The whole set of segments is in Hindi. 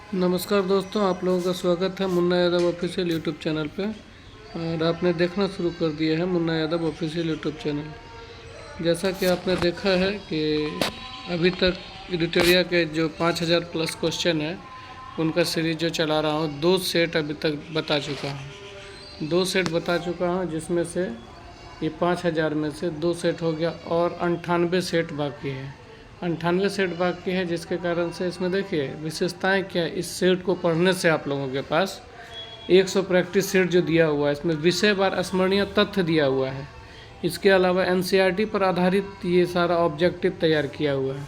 नमस्कार दोस्तों, आप लोगों का स्वागत है Munna Yadav official YouTube channel पे। और आपने देखना शुरू कर दिया है Munna Yadav official YouTube channel. जैसा कि आपने देखा है कि अभी तक एडिटोरिया के जो 5000 प्लस क्वेश्चन है उनका सीरीज जो चला रहा हूँ, 2 सेट अभी तक बता चुका हूँ। 2 सेट बता चुका हूँ, जिसमें से ये 5000 में से 2 सेट हो गया और 98 सेट बाकी है। 98 सेट बाकी है, जिसके कारण से इसमें देखिए विशेषताएं क्या है। इस सेट को पढ़ने से आप लोगों के पास 100 प्रैक्टिस सेट जो दिया हुआ है, इसमें विषय बार स्मरणीय तथ्य दिया हुआ है। इसके अलावा एनसीईआरटी पर आधारित ये सारा ऑब्जेक्टिव तैयार किया हुआ है।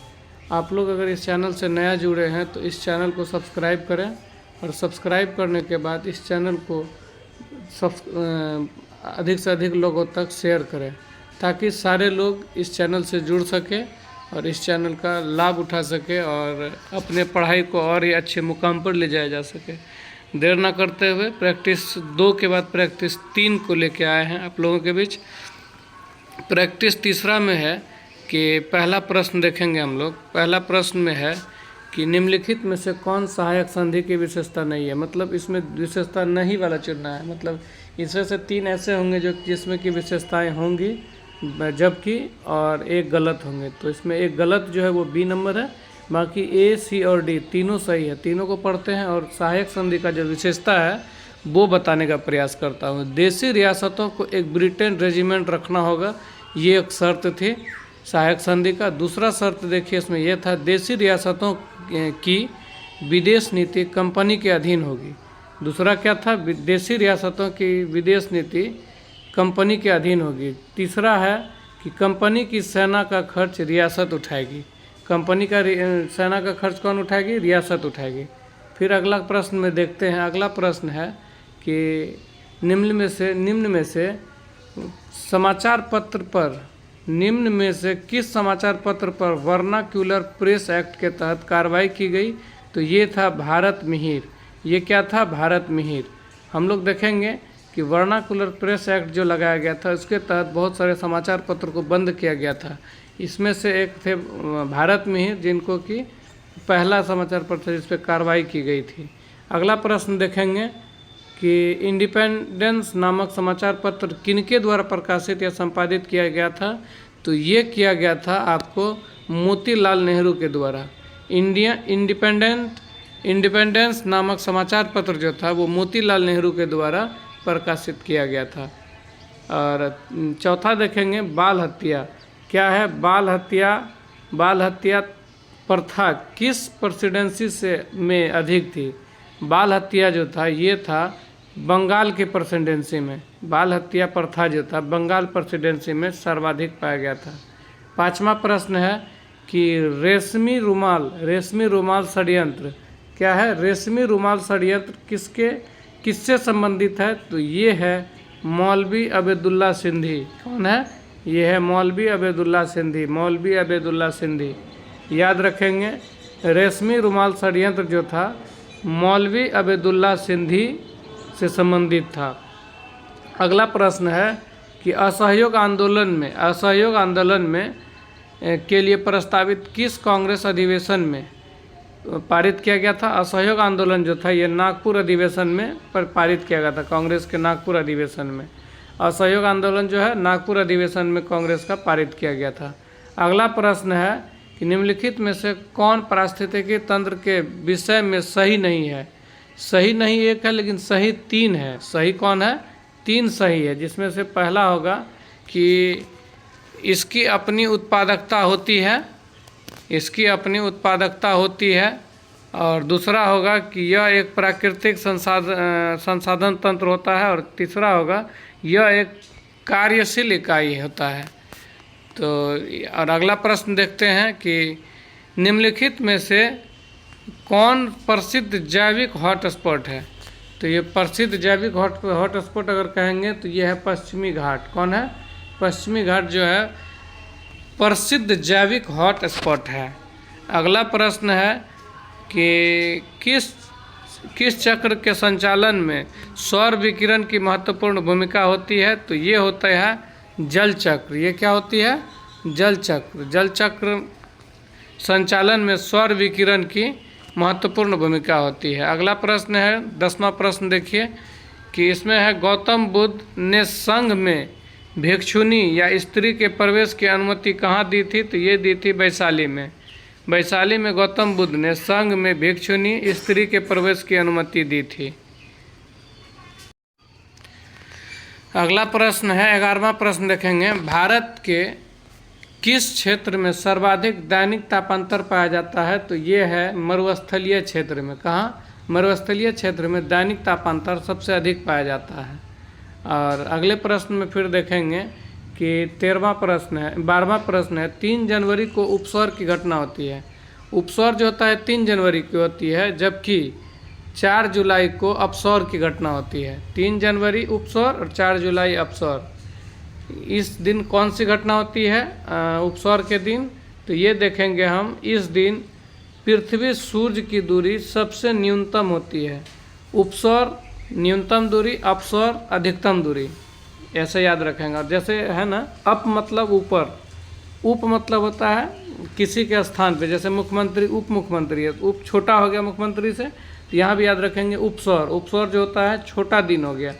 आप लोग अगर इस चैनल से नया जुड़े हैं तो इस चैनल को सब्सक्राइब करें, और सब्सक्राइब करने के बाद इस चैनल को अधिक से अधिक लोगों तक शेयर करें, ताकि सारे लोग इस चैनल से जुड़ सके और इस चैनल का लाभ उठा सके और अपने पढ़ाई को और ही अच्छे मुकाम पर ले जाया जा सके। देर ना करते हुए प्रैक्टिस 2 के बाद प्रैक्टिस 3 को लेके आए हैं आप लोगों के बीच। प्रैक्टिस तीसरा में है कि पहला प्रश्न देखेंगे हम लोग। पहला प्रश्न में है कि निम्नलिखित में से कौन सहायक संधि की विशेषता नहीं है। मतलब इसमें विशेषता नहीं वाला चुनना है। मतलब इसमें से 3 ऐसे होंगे जो जिसमें की विशेषताएं होंगी, जबकि और एक गलत होंगे। तो इसमें एक गलत जो है वो बी नंबर है, बाकी ए, सी और डी तीनों सही है। तीनों को पढ़ते हैं और सहायक संधि का जो विशेषता है वो बताने का प्रयास करता हूँ। देशी रियासतों को एक ब्रिटेन रेजिमेंट रखना होगा, ये एक शर्त थी सहायक संधि का। दूसरा शर्त देखिए इसमें यह था, देशी रियासतों की विदेश नीति कंपनी के अधीन होगी। दूसरा क्या था, देशी रियासतों की विदेश नीति कंपनी के अधीन होगी। तीसरा है कि कंपनी की सेना का खर्च रियासत उठाएगी। कंपनी का सेना का खर्च कौन उठाएगी? रियासत उठाएगी। फिर अगला प्रश्न में देखते हैं। अगला प्रश्न है कि निम्न में से समाचार पत्र पर निम्न में से किस समाचार पत्र पर वर्नाक्यूलर प्रेस एक्ट के तहत कार्रवाई की गई? तो ये था भारत मिहिर। ये क्या था? भारत मिहिर। हम लोग देखेंगे कि वर्नाकुलर प्रेस एक्ट जो लगाया गया था, उसके तहत बहुत सारे समाचार पत्र को बंद किया गया था। इसमें से एक थे भारत मिहिर, जिनको कि पहला समाचार पत्र जिस पर कार्रवाई की गई थी। अगला प्रश्न देखेंगे कि इंडिपेंडेंस नामक समाचार पत्र किनके द्वारा प्रकाशित या संपादित किया गया था? तो ये किया गया था आपको मोतीलाल नेहरू के द्वारा। इंडिपेंडेंस नामक समाचार पत्र जो था वो मोतीलाल नेहरू के द्वारा प्रकाशित किया गया था। और चौथा देखेंगे बाल हत्या। क्या है? बाल हत्या प्रथा किस प्रेसिडेंसी में अधिक थी? बाल हत्या जो था ये था बंगाल की प्रेसिडेंसी में। बाल हत्या प्रथा जो था बंगाल प्रेसिडेंसी में सर्वाधिक पाया गया था। 5वां प्रश्न है कि रेशमी रुमाल षड्यंत्र क्या है? रेशमी रुमाल षड्यंत्र किससे संबंधित है? तो ये है मौलवी अबेदुल्ला सिंधी। कौन है? ये है मौलवी अबेदुल्ला सिंधी। याद रखेंगे, रेशमी रुमाल षड्यंत्र जो था मौलवी अबेदुल्ला सिंधी से संबंधित था। अगला प्रश्न है कि असहयोग आंदोलन में के लिए प्रस्तावित किस कांग्रेस अधिवेशन में पारित किया गया था? असहयोग आंदोलन जो था ये नागपुर अधिवेशन में पारित किया गया था, कांग्रेस के नागपुर अधिवेशन में। असहयोग आंदोलन जो है नागपुर अधिवेशन में कांग्रेस का पारित किया गया था। अगला प्रश्न है कि निम्नलिखित में से कौन पारिस्थितिकी तंत्र के विषय में सही नहीं है? सही नहीं एक है, लेकिन सही 3 है। सही कौन है? 3 सही है, जिसमें से पहला होगा कि इसकी अपनी उत्पादकता होती है, और दूसरा होगा कि यह एक प्राकृतिक संसाधन तंत्र होता है, और तीसरा होगा यह एक कार्यशील इकाई होता है। तो और अगला प्रश्न देखते हैं कि निम्नलिखित में से कौन प्रसिद्ध जैविक हॉटस्पॉट है? तो ये प्रसिद्ध जैविक हॉटस्पॉट अगर कहेंगे तो ये है पश्चिमी घाट। कौन है? पश्चिमी घाट जो है प्रसिद्ध जैविक हॉटस्पॉट है। अगला प्रश्न है कि किस चक्र के संचालन में सौर विकिरण की महत्वपूर्ण भूमिका होती है? तो ये होता है जल चक्र। ये क्या होती है? जल चक्र संचालन में सौर विकिरण की महत्वपूर्ण भूमिका होती है। अगला प्रश्न है 10वां प्रश्न देखिए कि इसमें है गौतम बुद्ध ने संघ में भिक्षुनी या स्त्री के प्रवेश की अनुमति कहाँ दी थी? तो ये दी थी वैशाली में। वैशाली में गौतम बुद्ध ने संघ में भिक्षुनी स्त्री के प्रवेश की अनुमति दी थी। अगला प्रश्न है 11वां प्रश्न देखेंगे, भारत के किस क्षेत्र में सर्वाधिक दैनिक तापांतर पाया जाता है? तो ये है मरुस्थलीय क्षेत्र में। कहाँ? मरुस्थलीय क्षेत्र में दैनिक तापांतर सबसे अधिक पाया जाता है। और अगले प्रश्न में फिर देखेंगे कि 12वां प्रश्न है 3 जनवरी को उपसौर की घटना होती है। उपसौर जो होता है 3 जनवरी की होती है, जबकि 4 जुलाई को अपसौर की घटना होती है। 3 जनवरी उपसौर और 4 जुलाई अपसौर। इस दिन कौन सी घटना होती है उपसौर के दिन? तो ये देखेंगे हम, इस दिन पृथ्वी सूर्य की दूरी सबसे न्यूनतम होती है। उपसौर न्यूनतम दूरी, अपसौर अधिकतम दूरी, ऐसे याद रखेंगे। और जैसे है ना, अप मतलब ऊपर, उप मतलब होता है किसी के स्थान पे, जैसे मुख्यमंत्री उप मुख्यमंत्री है, उप छोटा हो गया मुख्यमंत्री से, तो यहाँ भी याद रखेंगे उपसौर। उपसौर जो होता है छोटा दिन हो गया।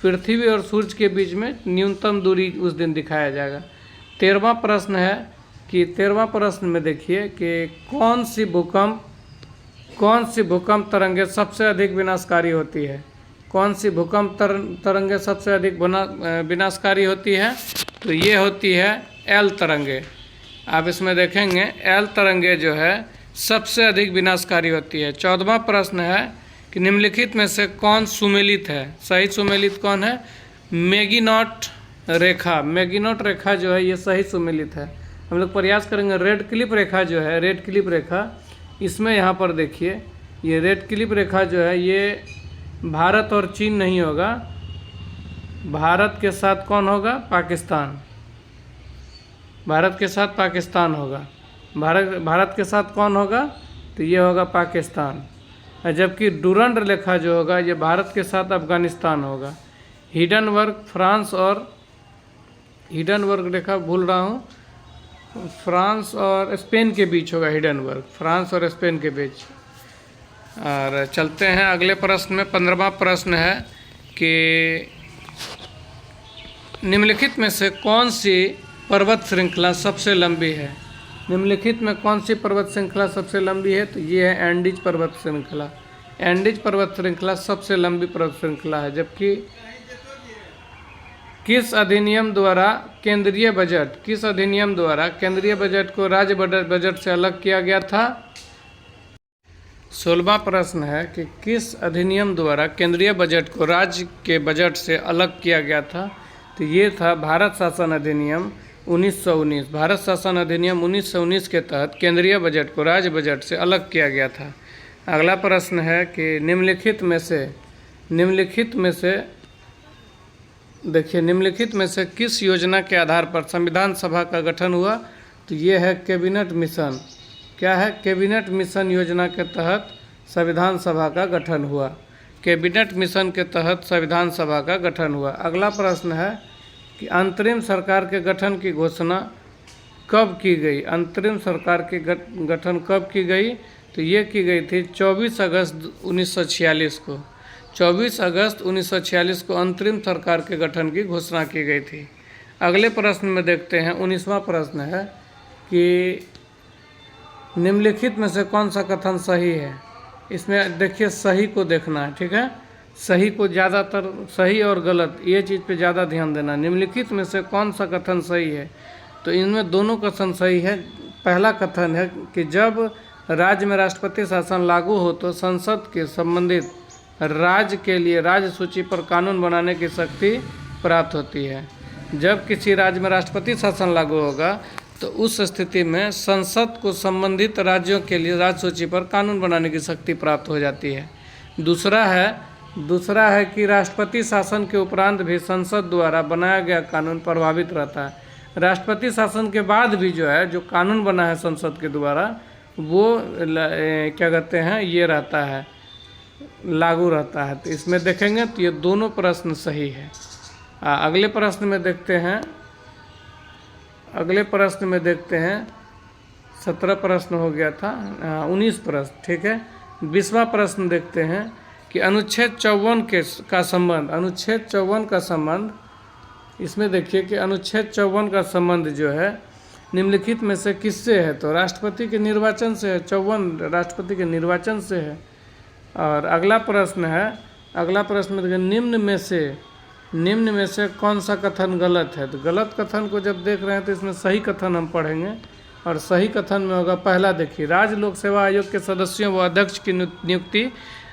पृथ्वी और सूर्य के बीच में न्यूनतम दूरी उस दिन दिखाया जाएगा। 13वां प्रश्न है कि 13वां प्रश्न में देखिए कि कौन सी भूकंप तरंगे सबसे अधिक विनाशकारी होती है? कौन सी भूकंप तरंगे सबसे अधिक विनाशकारी होती है? तो ये होती है एल तरंगे। आप इसमें देखेंगे एल तरंगे जो है सबसे अधिक विनाशकारी होती है। 14वां प्रश्न है कि निम्नलिखित में से कौन सुमेलित है? सही सुमेलित कौन है? मैगीनॉट रेखा। मैगीनॉट रेखा जो है ये सही सुमेलित है। हम लोग प्रयास करेंगे। रेड क्लिप रेखा जो है, रेड क्लिप रेखा, इसमें यहाँ पर देखिए ये रेड क्लिप रेखा जो है ये भारत और चीन नहीं होगा। भारत के साथ कौन होगा? पाकिस्तान। भारत के साथ पाकिस्तान होगा। भारत के साथ कौन होगा? तो ये होगा पाकिस्तान। जबकि डूरंड रेखा जो होगा ये भारत के साथ अफगानिस्तान होगा। हिडनबर्ग फ्रांस और हिडनबर्ग रेखा भूल रहा हूँ, फ्रांस और स्पेन के बीच होगा। हिडनबर्ग फ्रांस और स्पेन के बीच। और चलते हैं अगले प्रश्न में। 15वां प्रश्न है कि निम्नलिखित में से कौन सी पर्वत श्रृंखला सबसे लंबी है? निम्नलिखित में कौन सी पर्वत श्रृंखला सबसे लंबी है? तो ये है एंडीज पर्वत श्रृंखला। एंडीज पर्वत श्रृंखला सबसे लंबी पर्वत श्रृंखला है। जबकि किस अधिनियम द्वारा केंद्रीय बजट को राज्य बजट से अलग किया गया था? 16वां प्रश्न है कि किस अधिनियम द्वारा केंद्रीय बजट को राज्य के बजट से अलग किया गया था? तो ये था भारत शासन अधिनियम 1919। भारत शासन अधिनियम 1919 के तहत केंद्रीय बजट को राज्य बजट से अलग किया गया था। अगला प्रश्न है कि निम्नलिखित में से किस योजना के आधार पर संविधान सभा का गठन हुआ? तो ये है कैबिनेट मिशन। क्या है? कैबिनेट मिशन योजना के तहत संविधान सभा का गठन हुआ। कैबिनेट मिशन के तहत संविधान सभा का गठन हुआ। अगला प्रश्न है कि अंतरिम सरकार के गठन की घोषणा कब की गई? अंतरिम सरकार के गठन कब की गई? तो ये की गई थी 24 अगस्त 1946 को। 24 अगस्त 1946 को अंतरिम सरकार के गठन की घोषणा की गई थी। अगले प्रश्न में देखते हैं। 19वां प्रश्न है कि निम्नलिखित में से कौन सा कथन सही है? इसमें देखिए सही को देखना है, ठीक है। सही को ज़्यादातर, सही और गलत ये चीज़ पे ज़्यादा ध्यान देना। निम्नलिखित में से कौन सा कथन सही है? तो इनमें दोनों कथन सही है। पहला कथन है कि जब राज्य में राष्ट्रपति शासन लागू हो तो संसद के संबंधित राज्य के लिए राज्य सूची पर कानून बनाने की शक्ति प्राप्त होती है। जब किसी राज्य में राष्ट्रपति शासन लागू होगा तो उस स्थिति में संसद को संबंधित राज्यों के लिए राज्य सूची पर कानून बनाने की शक्ति प्राप्त हो जाती है। दूसरा है कि राष्ट्रपति शासन के उपरांत भी संसद द्वारा बनाया गया कानून प्रभावित रहता है। राष्ट्रपति शासन के बाद भी जो कानून बना है संसद के द्वारा वो क्या कहते हैं, ये रहता है, लागू रहता है। तो इसमें देखेंगे तो ये दोनों प्रश्न सही है। अगले प्रश्न में देखते हैं। 17 प्रश्न हो गया था, 19 प्रश्न, ठीक है। 20वां प्रश्न देखते हैं कि अनुच्छेद 54 का संबंध, अनुच्छेद 54 का संबंध, इसमें देखिए कि अनुच्छेद 54 का संबंध जो है निम्नलिखित में से किससे है? तो राष्ट्रपति के निर्वाचन से है। 54 राष्ट्रपति के निर्वाचन से है। और अगला प्रश्न है, अगला प्रश्न में देखिए निम्न में से कौन सा कथन गलत है? तो गलत कथन को जब देख रहे हैं तो इसमें सही कथन हम पढ़ेंगे। और सही कथन में होगा पहला, देखिए, राज्य लोक सेवा आयोग के सदस्यों व अध्यक्ष की नियुक्ति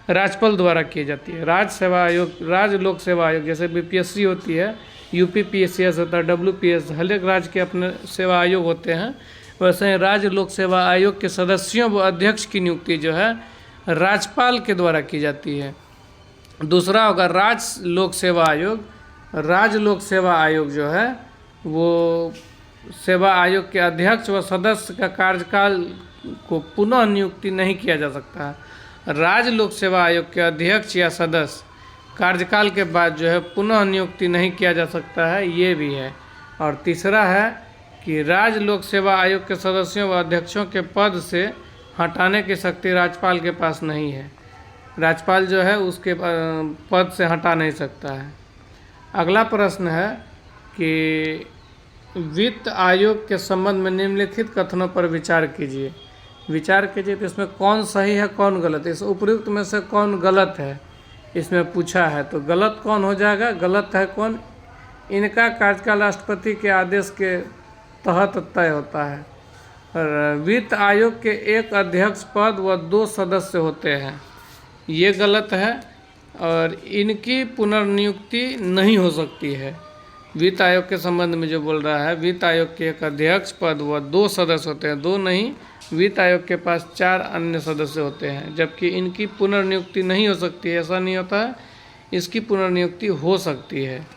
राज्यपाल द्वारा की जाती है। राज्य लोक सेवा आयोग जैसे बीपीएससी होती है, यूपीपीएससीएस होता है, डब्ल्यूपीएस, हर एक राज्य के अपने सेवा आयोग होते हैं। वैसे ही राज्य लोक सेवा आयोग के सदस्यों व अध्यक्ष की नियुक्ति जो है राज्यपाल के द्वारा की जाती है। दूसरा होगा राज्य लोक सेवा आयोग। राज्य लोक सेवा आयोग जो है वो सेवा आयोग के अध्यक्ष व सदस्य का कार्यकाल को पुनः नियुक्ति नहीं किया जा सकता है। राज्य लोक सेवा आयोग के अध्यक्ष या सदस्य कार्यकाल के बाद जो है पुनः नियुक्ति नहीं किया जा सकता है, ये भी है। और तीसरा है कि राज्य लोक सेवा आयोग के सदस्यों व अध्यक्षों के पद से हटाने की शक्ति राज्यपाल के पास नहीं है। राज्यपाल जो है उसके पद से हटा नहीं सकता है। अगला प्रश्न है कि वित्त आयोग के संबंध में निम्नलिखित कथनों पर विचार कीजिए। विचार कीजिए तो इसमें कौन सही है कौन गलत है, इस उपयुक्त में से कौन गलत है इसमें पूछा है। तो गलत कौन हो जाएगा? गलत है कौन? इनका कार्यकाल राष्ट्रपति के आदेश के तहत तय होता है। और वित्त आयोग के एक अध्यक्ष पद व 2 सदस्य होते हैं, ये गलत है। और इनकी पुनर्नियुक्ति नहीं हो सकती है। वित्त आयोग के संबंध में जो बोल रहा है, वित्त आयोग के एक अध्यक्ष पद व 2 सदस्य होते हैं, 2 नहीं, वित्त आयोग के पास 4 अन्य सदस्य होते हैं, जबकि इनकी पुनर्नियुक्ति नहीं हो सकती है। ऐसा नहीं होता है, इसकी पुनर्नियुक्ति हो सकती है।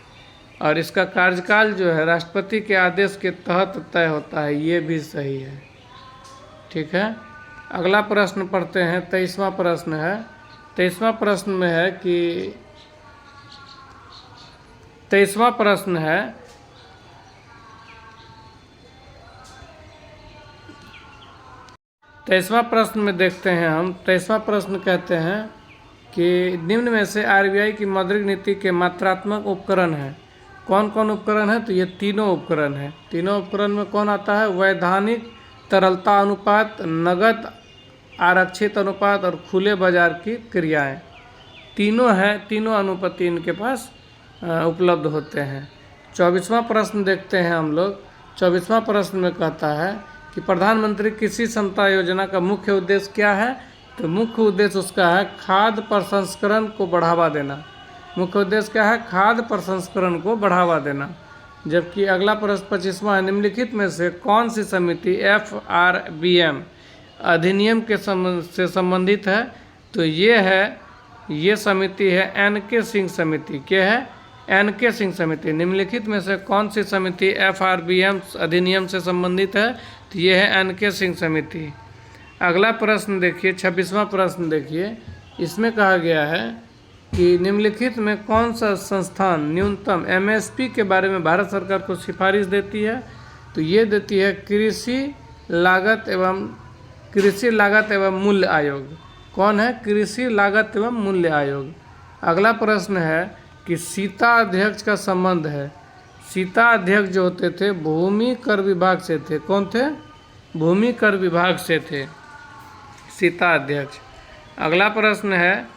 और इसका कार्यकाल जो है राष्ट्रपति के आदेश के तहत तय होता है, ये भी सही है। ठीक है, अगला प्रश्न पढ़ते हैं। 23वां प्रश्न है। 23वां प्रश्न में है कि 23वां प्रश्न है 23वां प्रश्न में देखते हैं हम। 23वां प्रश्न कहते हैं कि निम्न में से आरबीआई की मौद्रिक नीति के मात्रात्मक उपकरण हैं। कौन कौन उपकरण है? तो ये तीनों उपकरण हैं। तीनों उपकरण में कौन आता है? वैधानिक तरलता अनुपात, नगद आरक्षित अनुपात और खुले बाजार की क्रियाएं, तीनों हैं। तीनों अनुपाति इनके पास उपलब्ध होते हैं। 24वां प्रश्न देखते हैं हम लोग। 24वां प्रश्न में कहता है कि प्रधानमंत्री कृषि समता योजना का मुख्य उद्देश्य क्या है? तो मुख्य उद्देश्य उसका है खाद्य प्रसंस्करण को बढ़ावा देना। मुख्य उद्देश्य क्या है? खाद्य प्रसंस्करण को बढ़ावा देना। जबकि अगला प्रश्न 25वां है, निम्नलिखित में से कौन सी समिति FRBM अधिनियम के से संबंधित है? तो ये समिति है NK सिंह समिति। क्या है? NK सिंह समिति। निम्नलिखित में से कौन सी समिति FRBM अधिनियम से संबंधित है? तो ये है NK सिंह समिति। अगला प्रश्न देखिए, 26वां प्रश्न देखिए। इसमें कहा गया है कि निम्नलिखित में कौन सा संस्थान न्यूनतम MSP के बारे में भारत सरकार को सिफारिश देती है? तो ये देती है कृषि लागत एवं मूल्य आयोग। कौन है? कृषि लागत एवं मूल्य आयोग। अगला प्रश्न है कि सीता अध्यक्ष का संबंध है। सीता अध्यक्ष जो होते थे भूमि कर विभाग से थे। कौन थे? भूमि कर विभाग से थे सीता अध्यक्ष। अगला प्रश्न है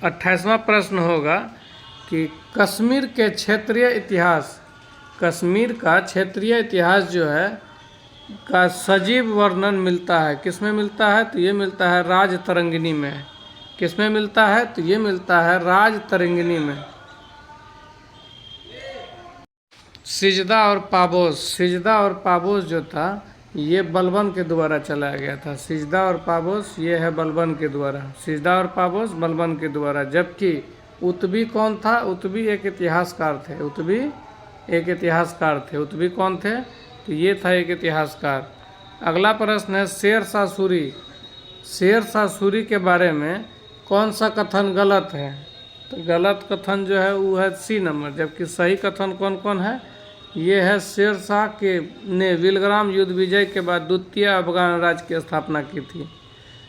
28वां प्रश्न होगा कि कश्मीर के क्षेत्रीय इतिहास, कश्मीर का क्षेत्रीय इतिहास जो है का सजीव वर्णन मिलता है। किसमें मिलता है? तो ये मिलता है राजतरंगिणी में। किसमें मिलता है? तो ये मिलता है राजतरंगिणी में। सिजदा और पाबोस जो था ये बलबन के द्वारा चलाया गया था। सिजदा और पाबोस ये है बलबन के द्वारा। सिजदा और पाबोस बलबन के द्वारा। जबकि उतबी कौन था? उतबी एक इतिहासकार थे। उतबी कौन थे? तो ये था एक इतिहासकार। अगला प्रश्न है शेर शाह सूरी के बारे में कौन सा कथन गलत है? तो गलत कथन जो है वो है C नंबर। जबकि सही कथन कौन कौन है? ये है शेर शाह ने विलग्राम युद्ध विजय के बाद द्वितीय अफगान राज्य की स्थापना की थी।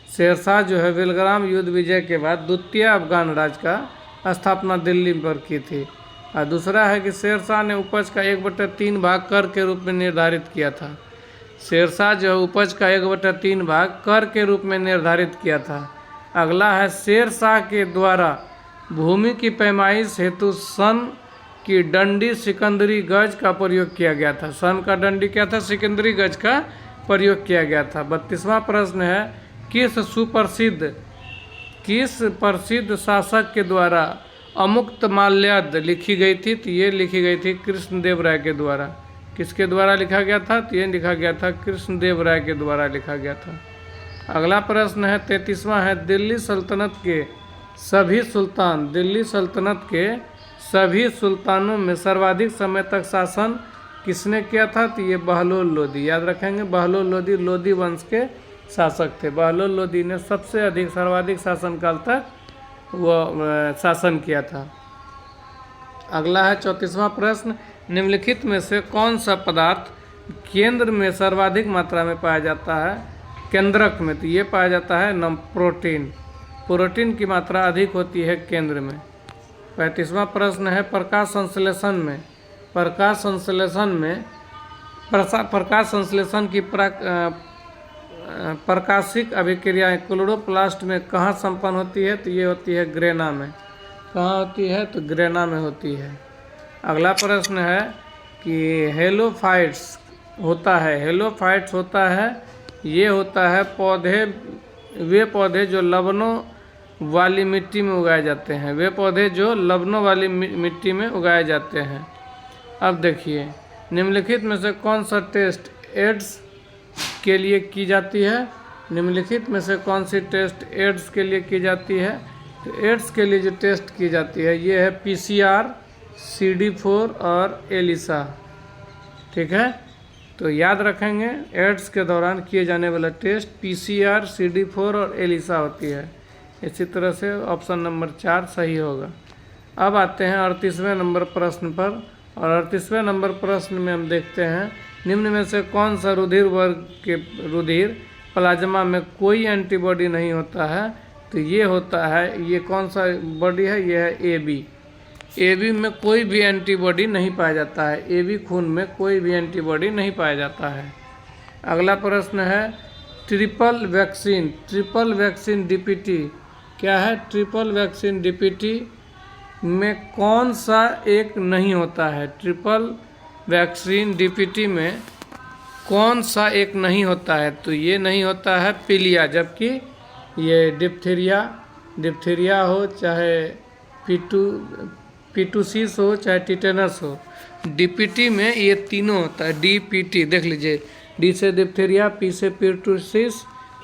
शेरशाह जो है बेलग्राम युद्ध विजय के बाद द्वितीय अफगान राज्य का स्थापना दिल्ली पर की थी। और दूसरा है कि शेरशाह ने उपज का 1/3 भाग कर के रूप में निर्धारित किया था। शेरशाह जो है उपज का 1/3 भाग कर के रूप में निर्धारित किया था। अगला है शेरशाह के द्वारा भूमि की पैमाइश हेतु सन की डंडी सिकंदरी गज का प्रयोग किया गया था। सन का डंडी क्या था? सिकंदरी गज का प्रयोग किया गया था। 32वां प्रश्न है किस प्रसिद्ध शासक के द्वारा अमुक्त माल्याद लिखी गई थी? तो ये लिखी गई थी कृष्णदेव राय के द्वारा। किसके द्वारा लिखा गया था? तो ये लिखा गया था कृष्णदेव राय के द्वारा लिखा गया था। अगला प्रश्न है 33वां है दिल्ली सल्तनत के सभी सुल्तानों में सर्वाधिक समय तक शासन किसने किया था? तो ये बहलोल लोदी। याद रखेंगे, बहलोल लोदी लोदी वंश के शासक थे। बहलोल लोदी ने सबसे अधिक सर्वाधिक शासनकाल तक वो शासन किया था। अगला है 34वां प्रश्न निम्नलिखित में से कौन सा पदार्थ केंद्र में सर्वाधिक मात्रा में पाया जाता है? केंद्रक में तो ये पाया जाता है प्रोटीन की मात्रा अधिक होती है केंद्र में। 35वां प्रश्न है प्रकाश संश्लेषण की प्रकाशिक अभिक्रियाएं क्लोरोप्लास्ट में कहाँ संपन्न होती है? तो ये होती है ग्रेना में। कहाँ होती है? तो ग्रेना में होती है। अगला प्रश्न है कि हेलोफाइट्स होता है ये होता है वे पौधे जो लवणों वाली मिट्टी में उगाए जाते हैं। अब देखिए निम्नलिखित में से कौन सा टेस्ट एड्स के लिए की जाती है? निम्नलिखित में से कौन सी टेस्ट एड्स के लिए की जाती है? तो एड्स के लिए जो टेस्ट की जाती है ये है PCR, CD4 और एलिसा। ठीक है, तो याद रखेंगे एड्स के दौरान किए जाने वाला टेस्ट PCR, CD4 और एलिसा होती है। इसी तरह से ऑप्शन नंबर 4 सही होगा। अब आते हैं 38वें नंबर प्रश्न पर, और 38वें नंबर प्रश्न में हम देखते हैं निम्न में से कौन सा रुधिर वर्ग के रुधिर प्लाज्मा में कोई एंटीबॉडी नहीं होता है? तो ये होता है, ये कौन सा बॉडी है? ये है AB में कोई भी एंटीबॉडी नहीं पाया जाता है। AB खून में कोई भी एंटीबॉडी नहीं पाया जाता है। अगला प्रश्न है ट्रिपल वैक्सीन DPT क्या है? ट्रिपल वैक्सीन DPT में कौन सा एक नहीं होता है? ट्रिपल वैक्सीन DPT में कौन सा एक नहीं होता है? तो ये नहीं होता है पीलिया, जबकि ये डिप्थीरिया हो, चाहे पिटूसिस हो, चाहे टिटेनस हो, DPT में ये तीनों होता है। DPT देख लीजिए, D से डिप्थीरिया, P से पिटूसिस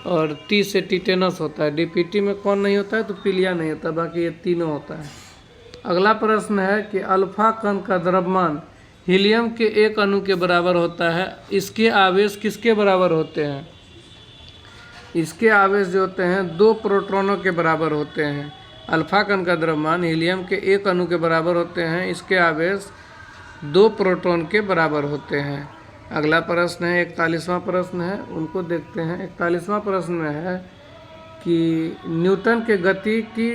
और T से टिटेनस होता है। DPT में कौन नहीं होता है? तो पीलिया नहीं होता, बाकी ये तीनों होता है। अगला प्रश्न है कि अल्फा कण का द्रव्यमान हीलियम के एक अणु के बराबर होता है। इसके आवेश किसके बराबर होते हैं? इसके आवेश जो होते हैं 2 प्रोटॉनों के बराबर होते हैं। अल्फा कण का द्रव्यमान हीलियम के एक अणु के बराबर होते हैं। इसके आवेश 2 प्रोटॉन के बराबर होते हैं। अगला प्रश्न है 41वां प्रश्न है, उनको देखते हैं। 41वां प्रश्न में है कि न्यूटन के गति की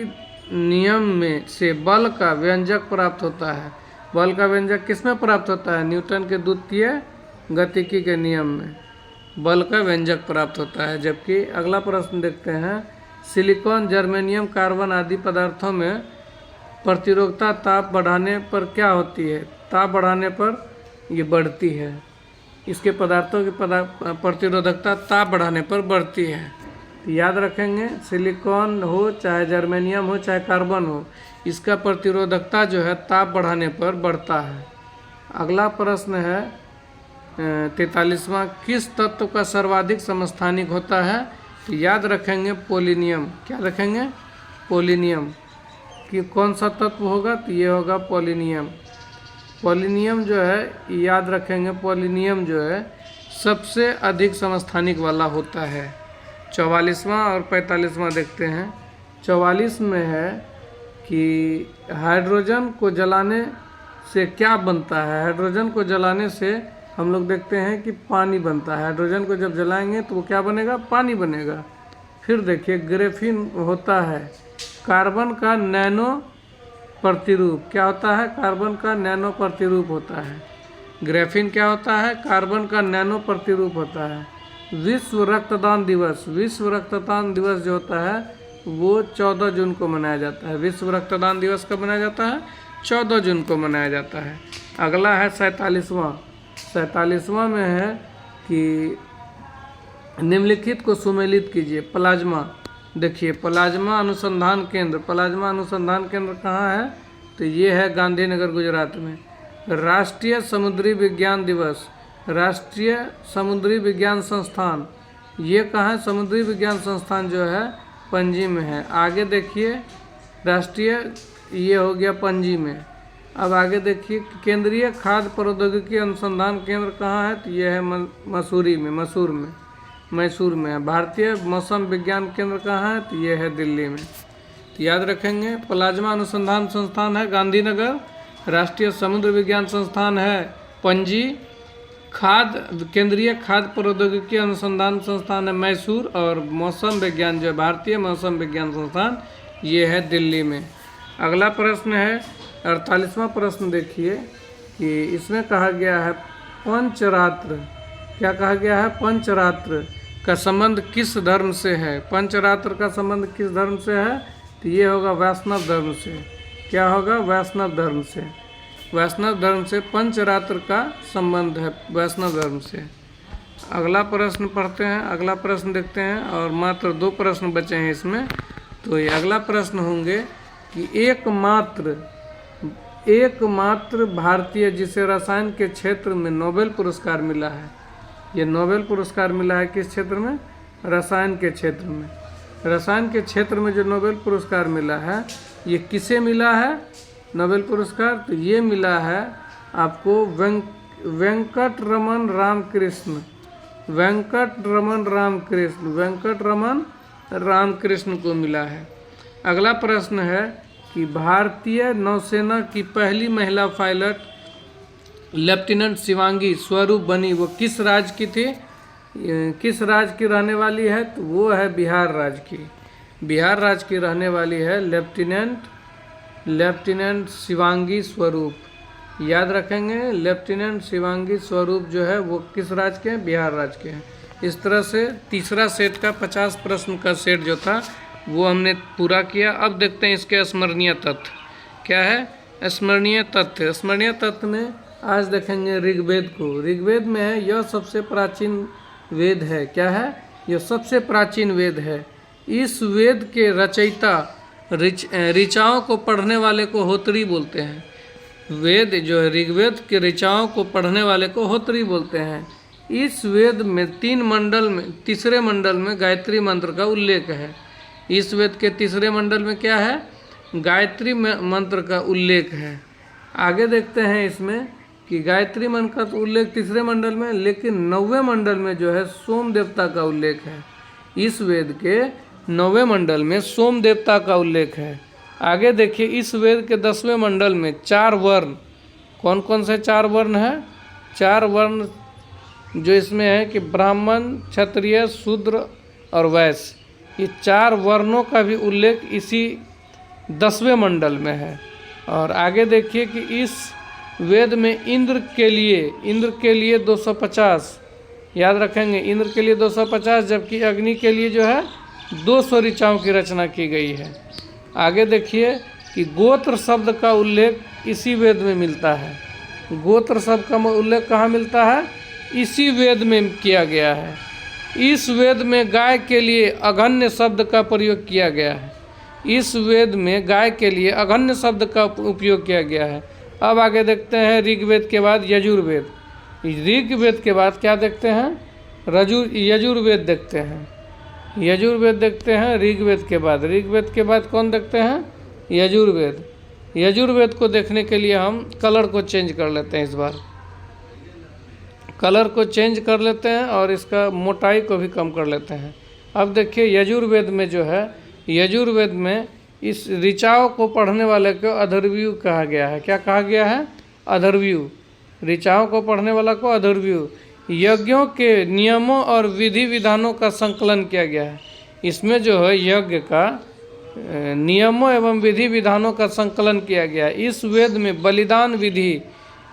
नियम में से बल का व्यंजक प्राप्त होता है। बल का व्यंजक किसमें प्राप्त होता है? न्यूटन के द्वितीय गतिकी के नियम में बल का व्यंजक प्राप्त होता है। जबकि अगला प्रश्न देखते हैं सिलिकॉन, जर्मेनियम, कार्बन आदि पदार्थों में प्रतिरोधकता ताप बढ़ाने पर क्या होती है? ताप बढ़ाने पर ये बढ़ती है। इसके पदार्थों की प्रतिरोधकता ताप बढ़ाने पर बढ़ती है। तो याद रखेंगे सिलिकॉन हो, चाहे जर्मेनियम हो, चाहे कार्बन हो, इसका प्रतिरोधकता जो है ताप बढ़ाने पर बढ़ता है। अगला प्रश्न है 43वां, किस तत्व का सर्वाधिक समस्थानिक होता है? तो याद रखेंगे पोलिनियम। क्या रखेंगे? पोलिनियम। कि कौन सा तत्व होगा? तो ये होगा पोलिनियम। पोलिनियम जो है याद रखेंगे, पोलिनियम जो है सबसे अधिक समस्थानिक वाला होता है। 44वां और 45वां देखते हैं। 44 में है कि हाइड्रोजन को जलाने से क्या बनता है? हाइड्रोजन को जलाने से हम लोग देखते हैं कि पानी बनता है। हाइड्रोजन को जब जलाएंगे तो वो क्या बनेगा? पानी बनेगा। फिर देखिए ग्रेफीन होता है कार्बन का नैनो प्रतिरूप। क्या होता है? कार्बन का नैनो प्रतिरूप होता है। ग्रेफीन क्या होता है? कार्बन का नैनो प्रतिरूप होता है। विश्व रक्तदान दिवस, विश्व रक्तदान दिवस जो होता है वो 14 जून को मनाया जाता है। विश्व रक्तदान दिवस कब मनाया जाता है? 14 जून को मनाया जाता है। अगला है 47वां में है कि निम्नलिखित को सुमेलित कीजिए। प्लाज्मा, देखिए प्लाज्मा अनुसंधान केंद्र, प्लाज्मा अनुसंधान केंद्र कहाँ है? तो ये है गांधीनगर गुजरात में। राष्ट्रीय समुद्री विज्ञान दिवस, राष्ट्रीय समुद्री विज्ञान संस्थान, ये कहाँ है? समुद्री विज्ञान संस्थान जो है पणजी में है। आगे देखिए राष्ट्रीय, ये हो गया पणजी में। अब आगे देखिए केंद्रीय खाद्य प्रौद्योगिकी अनुसंधान केंद्र कहाँ है? तो ये है मैसूर में है। भारतीय मौसम विज्ञान केंद्र कहाँ है? तो ये है दिल्ली में। तो याद रखेंगे प्लाज्मा अनुसंधान संस्थान है गांधीनगर, राष्ट्रीय समुद्र विज्ञान संस्थान है पणजी, केंद्रीय खाद्य प्रौद्योगिकी अनुसंधान संस्थान है मैसूर, और मौसम विज्ञान जो है भारतीय मौसम विज्ञान संस्थान ये है दिल्ली में। अगला प्रश्न है 48वां प्रश्न। देखिए कि इसमें कहा गया है पंचरात्र, क्या कहा गया है? पंचरात्र का संबंध किस धर्म से है? पंचरात्र का संबंध किस धर्म से है? तो ये होगा वैष्णव धर्म से। क्या होगा? वैष्णव धर्म से। वैष्णव धर्म से पंचरात्र का संबंध है, वैष्णव धर्म से। अगला प्रश्न पढ़ते हैं, अगला प्रश्न देखते हैं, और मात्र 2 प्रश्न बचे हैं इसमें। तो ये अगला प्रश्न होंगे कि एकमात्र भारतीय जिसे रसायन के क्षेत्र में नोबेल पुरस्कार मिला है, ये नोबेल पुरस्कार मिला है किस क्षेत्र में? रसायन के क्षेत्र में। रसायन के क्षेत्र में जो नोबेल पुरस्कार मिला है ये किसे मिला है नोबेल पुरस्कार? तो ये मिला है आपको वेंकटरमन रामकृष्ण को मिला है। अगला प्रश्न है कि भारतीय नौसेना की पहली महिला पायलट लेफ्टिनेंट शिवांगी स्वरूप बनी, वो किस राज्य की थी? किस राज्य की रहने वाली है? तो वो है बिहार राज्य की। बिहार राज्य की रहने वाली है लेफ्टिनेंट शिवांगी स्वरूप। याद रखेंगे लेफ्टिनेंट शिवांगी स्वरूप जो है वो किस राज्य के हैं? बिहार राज्य के हैं। इस तरह से तीसरा सेट का 50 प्रश्न का सेट जो था वो हमने पूरा किया। अब देखते हैं इसके स्मरणीय तथ्य क्या है। स्मरणीय तथ्य, स्मरणीय तथ्य में आज देखेंगे ऋग्वेद को। ऋग्वेद में है यह सबसे प्राचीन वेद है। क्या है? यह सबसे प्राचीन वेद है। इस वेद के रचयिता ऋचाओं को पढ़ने वाले को होत्री बोलते हैं। वेद जो है ऋग्वेद के ऋचाओं को पढ़ने वाले को होत्री बोलते हैं। इस वेद में तीसरे मंडल में गायत्री मंत्र का उल्लेख है। इस वेद के तीसरे मंडल में क्या है? गायत्री मंत्र का उल्लेख है। आगे देखते हैं इसमें कि गायत्री मंत्र का तो उल्लेख तीसरे मंडल में, लेकिन 9वें मंडल में जो है सोम देवता का उल्लेख है। इस वेद के 9वें मंडल में सोम देवता का उल्लेख है। आगे देखिए इस वेद के 10वें मंडल में 4 वर्ण, कौन कौन से 4 वर्ण हैं? 4 वर्ण जो इसमें है कि ब्राह्मण, क्षत्रिय, शूद्र और वैश्य, ये 4 वर्णों का भी उल्लेख इसी 10वें मंडल में है। और आगे देखिए कि इस वेद में इंद्र के लिए 250, याद रखेंगे इंद्र के लिए 250, जबकि अग्नि के लिए जो है 200 ऋचाओं की रचना की गई है। आगे देखिए कि गोत्र शब्द का उल्लेख इसी वेद में मिलता है। गोत्र शब्द का उल्लेख कहाँ मिलता है? इसी वेद में किया गया है। इस वेद में गाय के लिए अघन्य शब्द का प्रयोग किया गया है। इस वेद में गाय के लिए अघन्य शब्द का उपयोग किया गया है। अब आगे देखते हैं ऋग्वेद के बाद यजुर्वेद। ऋग्वेद के बाद क्या देखते हैं? यजुर्वेद देखते हैं। यजुर्वेद देखते हैं ऋग्वेद के बाद। ऋग्वेद के बाद कौन देखते हैं? यजुर्वेद। यजुर्वेद को देखने के लिए हम कलर को चेंज कर लेते हैं। इस बार कलर को चेंज कर लेते हैं और इसका मोटाई को भी कम कर लेते हैं। अब देखिए यजुर्वेद में जो है, यजुर्वेद में इस ऋचाओं को पढ़ने वाले को अधर्व्यू कहा गया है। क्या कहा गया है? अधर्व्यू। ऋचाओं को पढ़ने वाला को अधर्व्यू। यज्ञों के नियमों और विधि विधानों का संकलन किया गया है। इसमें जो है यज्ञ का नियमों एवं विधि विधानों का संकलन किया गया है। इस वेद में बलिदान विधि,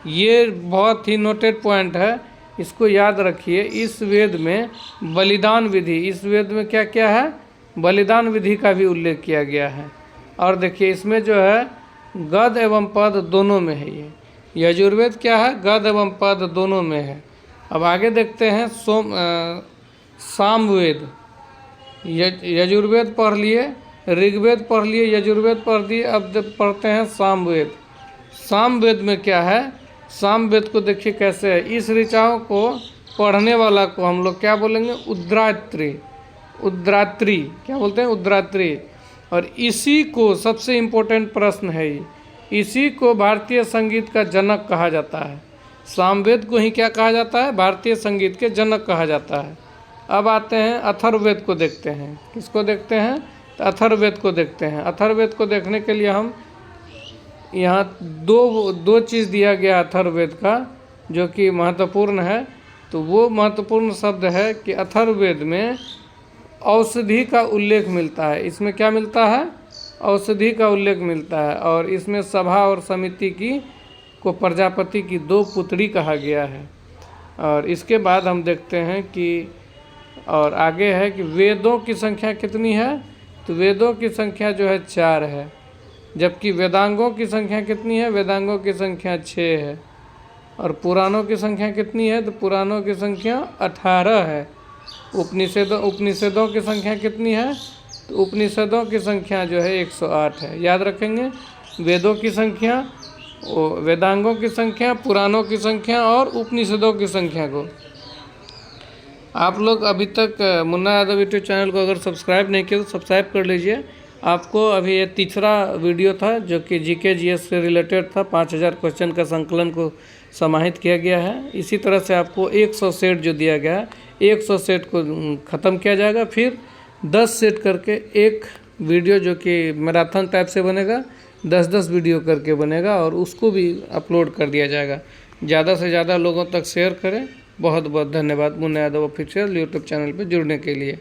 ये बहुत ही नोटेड पॉइंट है, इसको याद रखिए। इस वेद में बलिदान विधि, इस वेद में क्या क्या है, बलिदान विधि का भी उल्लेख किया गया है। और देखिए इसमें जो है गद एवं पद दोनों में है। ये यजुर्वेद क्या है, गद एवं पद दोनों में है। अब आगे देखते हैं सामवेद। यजुर्वेद पढ़ लिए, ऋग्वेद पढ़ लिए, यजुर्वेद पढ़ दिए, अब पढ़ते हैं सामवेद। सामवेद में क्या है, सामवेद को देखिए कैसे है। इस ऋचाओं को पढ़ने वाला को हम लोग क्या बोलेंगे, उद्रात्री। उद्रात्री क्या बोलते हैं, उद्रात्री। और इसी को, सबसे इम्पोर्टेंट प्रश्न है ये, इसी को भारतीय संगीत का जनक कहा जाता है। सामवेद को ही क्या कहा जाता है, भारतीय संगीत के जनक कहा जाता है। अब आते हैं अथर्ववेद को देखते हैं। किसको देखते हैं, तो अथर्ववेद को देखते हैं। अथर्ववेद को देखने के लिए हम यहाँ दो चीज़ दिया गया अथर्ववेद का, जो कि महत्वपूर्ण है। तो वो महत्वपूर्ण शब्द है कि अथर्ववेद में औषधि का उल्लेख मिलता है। इसमें क्या मिलता है, औषधि का उल्लेख मिलता है। और इसमें सभा और समिति को प्रजापति की 2 पुत्री कहा गया है। और इसके बाद हम देखते हैं कि, और आगे है कि वेदों की संख्या कितनी है, तो वेदों की संख्या जो है 4 है। जबकि वेदांगों की संख्या कितनी है, वेदांगों की संख्या 6 है। और पुराणों की संख्या कितनी है, तो पुराणों की संख्या 18 है। उपनिषदों की संख्या कितनी है, तो उपनिषदों की संख्या जो है 108 है। याद रखेंगे, वेदों की संख्या, वेदांगों की संख्या, पुराणों की संख्या और उपनिषदों की संख्या को। आप लोग अभी तक मुन्ना यादव यूट्यूब चैनल को अगर सब्सक्राइब नहीं किया तो सब्सक्राइब कर लीजिए। आपको अभी ये तीसरा वीडियो था जो कि जीके जीएस से रिलेटेड था। 5000 क्वेश्चन का संकलन को समाहित किया गया है। इसी तरह से आपको 100 सेट जो दिया गया है, 100 सेट को ख़त्म किया जाएगा। फिर 10 सेट करके एक वीडियो जो कि मैराथन टाइप से बनेगा, 10-10 वीडियो करके बनेगा और उसको भी अपलोड कर दिया जाएगा। ज़्यादा से ज़्यादा लोगों तक शेयर करें। बहुत बहुत धन्यवाद Munna Yadav official YouTube channel पर जुड़ने के लिए।